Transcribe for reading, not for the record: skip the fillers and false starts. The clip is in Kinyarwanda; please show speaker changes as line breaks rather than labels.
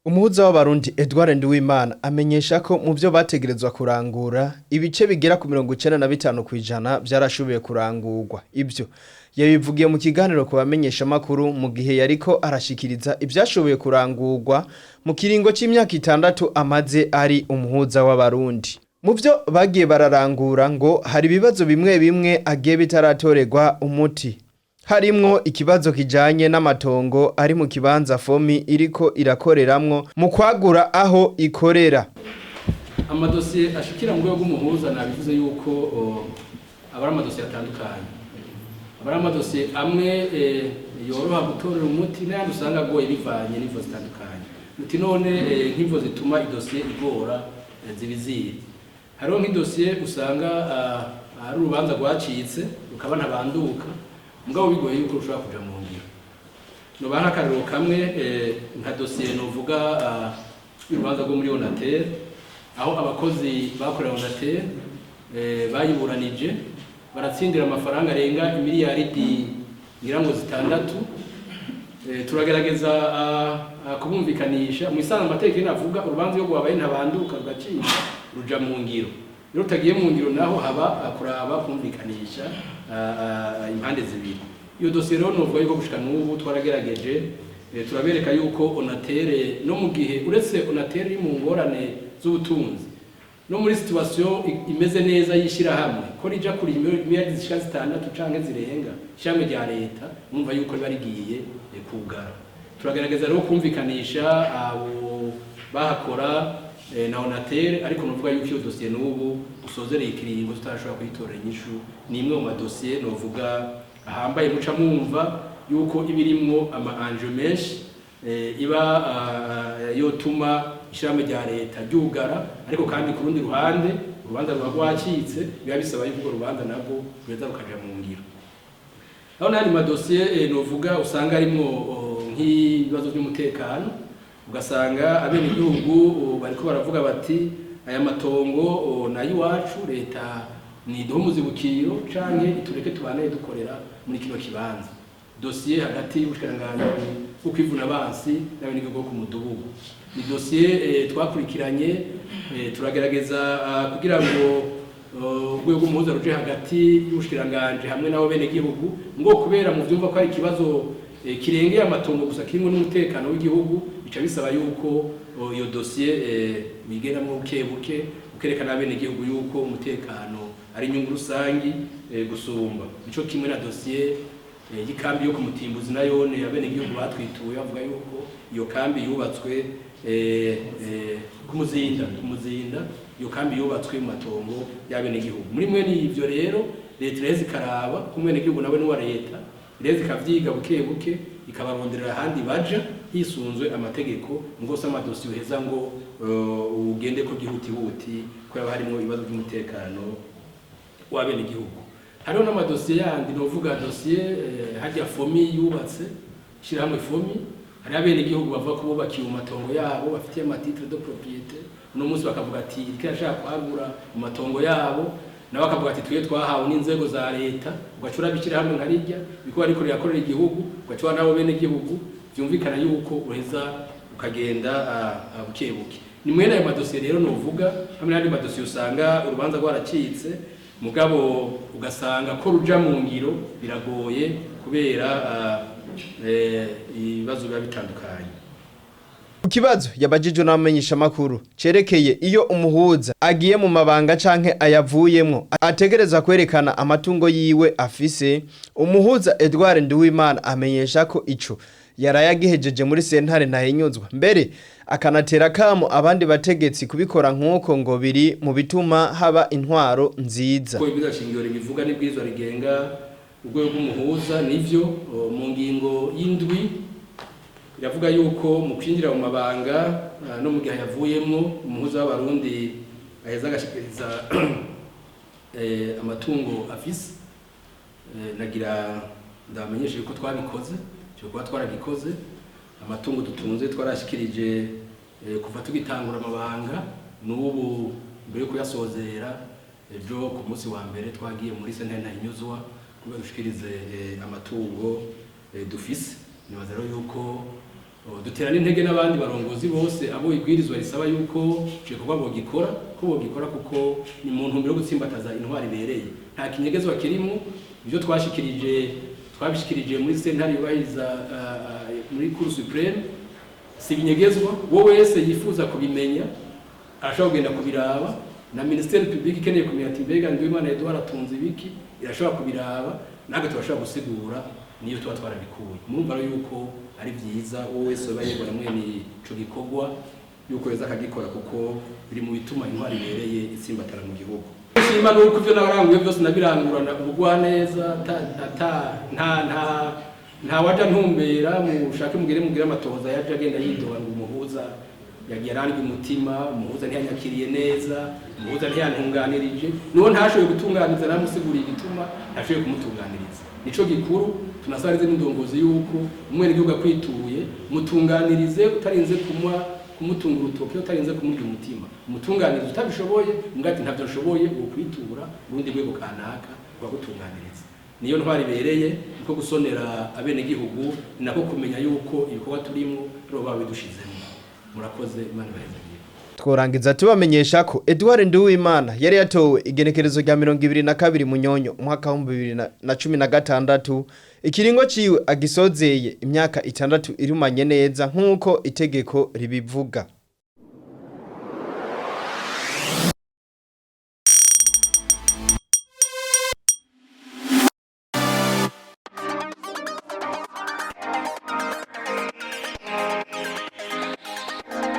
Umuhuza w'abarundi Edouard Nduwimana amenyesha ko mu byo bategerezwa kurangura ibice bigera ku 95% byarashoboye kurangurwa. Ibyo yabivugiye mu kiganiro ku bamenyesha makuru mu gihe yariko arashikiriza ibyashoboye kurangurwa mu kiringo c'imyaka 6 amaze ari umuhuza w'abarundi. Mu byo bagiye bararangura ngo hari ibibazo bimwe bimwe agiye bitaratorerwa umuti. Harimwo ikibazo kijanye n'amatongo ari mu kibanza fomi iriko irakoreramwo mu kwagura aho ikorera.
Amadosiye ashikira mu rwego rw'umuhuza nabivuze yuko abari amadosiye atandukanye. Abari amadosiye amwe yoroha gutorera umuti n'ayandi usanga agoye bivanye n'ivo zitandukanye. Muti none nk'ivo zituma idosiye igora zibizire. Hariho nk'idosiye usanga ari urubanza rwacitse rukaba ntabanduka. Mugabo bigoye yuko ushobora kuja mu ngiro. No bana karero kamwe nka dossier novuga y'urubanza rwo muri Onatel aho abakozi bakorera Onatel bayiburanije baratsindira amafaranga arenga miliyaridi ngira ngo 6. Turagerageza kubumvikanisha mu isana amategeko navuga urubanza yo gwabaye ntabanduka rugacika ruja mu ngiro. Iyo utagiye mu ngiro naho haba kuraba kumvikanisha impande zibiri. Iyo dossier rero novuga yuko gushika n'ubu twaragerageje turabereka yuko Onatel no mu gihe uretse Onatel mu ngorane z'ubutunzi no muri situation imeze neza yishira hamwe ko rija kuri miliyari zishika 6 canke zirenga shamwe rya leta numva yuko barigiye kugara. Turagerageza rero kumvikanisha abo bahakora na Onatel ariko novuga yuko iyo dossier n'ubu usozereye ikiringo tutashobora kuyitorera inyishu ni imwe mu madossier novuga ahambaye muca mumva yuko ibirimwo ama enjeux menshi iba yotuma ishirame rya leta ryugara ariko kandi ku rundi ruhande urubanza rwacitse biba bisaba yuko urubanza nabwo rweza rukaja mu ngiro. Aho nari madossier novuga usanga arimo nk'ibibazo by'umutekano ugasanga abene igihugu bariko baravuga bati aya matongo na yiwacu leta ni dohumuzibukiro canke itureke tubane dukorera muri kino kibanza. Dossier hagati y'ubushikiranganje ukwivuna abansi n'abene igihugu ku mudugudu. Ni dossier twakurikiranye turagerageza kugira ngo urwego rw'umuhuza ruje hagati y'ubushikiranganje hamwe n'abo bene igihugu ngo kubera mu vyumva ko ari ikibazo kirengeye amatongo gusa kirimo n'umutekano w'igihugu bica bisaba yuko iyo dossier bigenda mu bukebuke ukerekana abene igihugu yuko umutekano ari inyungu rusangi gusumba. Ico kimwe na dossier yikambi yo kumutimbuzi nayo ne abene igihugu batwituye bavuga yuko iyo kambi yubatswe kumuzinda iyo kambi yubatswe mu matongo y'abene igihugu. Muri mwe ni ivyo rero leta rezi karaba kumwene igihugu nawe n'uwa leta rezi kavyiga bukebuke ikabaronderera handi baja hisunzwe amategeko ngose amadosiye uheza ngo ugende ko gihutihuti ko yaba harimo ibibazo by'umutekano w'abene igihugu. Hariho n'amadosiye yandi novuga dossier hajya fomi yubatse shira hamwe fomi hari abene igihugu bavuga ko bubakiye mu matongo yabo bafitiye amatitre de propriété no munsi bakavuga ati ikashaka kwagura mu matongo yabo na bakavuga ati twiye twahawe n'inzego za leta ugacura bikira hamwe nkarijya biko ariko yakorera igihugu ugacura nabo bene igihugu byumvikana yuko ureza ukagenda bukebuke. Ni mwene ayo madosiye rero novuga hamwe n'andi madosiye usanga urubanza rwaracitse mugabo ugasanga ko ruja mu ngiro biragoye kubera ibibazo biba bitandukanye.
Ikibazo yabajijwe n'amenyesha makuru cerekeye iyo umuhuza agiye mu mabanga canke ayavuyemwo ategereza kwerekana amatungo yiwe afise. Umuhuza Edouard Nduwimana amenyesha ko ico yarayagihejeje muri sentare ntahinyuzwa mbere akanatera kamo abandi bategetsi kubikora nk'uko ngo biri mu bituma haba intwaro nziza.
Ko ibidashingiro bivuga n'ibwirizwa rigenga urwego rw'umuhuza nivyo mu ngingo y'indwi iravuga yuko mu kwinjira mu mabanga no mu gihe yavuyemwo umuhuza w'abarundi aheza agashikiriza amatungo afise. Nagira ndamenyeshe ko twabikoze cyo kuba twaragikoze amatungo dutunze twarashikirije kuva tugitangura amabanga n'ubu mbere yo kuyasozera ejo ku munsi wa mbere twagiye muri sentare ntahinyuzwa kuba dushikirize amatungo dufise. Nibaza rero yuko dutera n'intege n'abandi barongozi bose abo ibwirizwa risaba yuko gikorwa bogikora kuko ni mu ntumbero yo gutsimbataza intwari ibereye nta kinyegezwa kirimo ibyo twabishikirije muri sentare yubahiriza muri Cour supreme si binyegezwa wowe wese yifuza kubimenya arashobora kugenda kubiraba na ministère public ikeneye kumenya ati mbega Nduwimana Edouard atunze ibiki irashobora kubiraba naga turashobora gusigura niyo tuba twarabikuye murumva yuko ari byiza wowe wese bayibona mwene ico gikorwa yuko yeza akagikora kuko biri mu bituma intwari ibereye itsimbatara mu gihugu shima nuko ivyo nabaranguye byose nabirangurana ubugwa neza nta waja ntumbera mushake mugire amatohoza yaje agenda yidoba ngo Umuhuza yagiye arandwa umutima Umuhuza ntiyanyakiriye neza Umuhuza ntiyantunganirije nuwo ntashoboye gutunganiza namusiguriye igituma ntashoboye kumutunganiriza nico gikuru tunasarize n'indongozi yuko umwene gihugu akwituye mutunganirize utarinze kumutunga urutoke utarinze kumurya umutima umutunganirize utabishoboye ngati ntavyo nshoboye ukwitura urundi rwego kanaka rwagutunganiriza niyo ntwari bereye niko gusonera abene gihugu nako kumenya yuko ibikorwa turimo roba bidushizemo murakoze Imana ibahezagiye.
Tworangiza tubamenyesha ko Edouard Nduwimana yari yatowe igenekerezo rya 22 Munyonyo umwaka wa 2016 ikiringo ciwe agisozeye imyaka 6 irumanye neza nkuko itegeko ribivuga.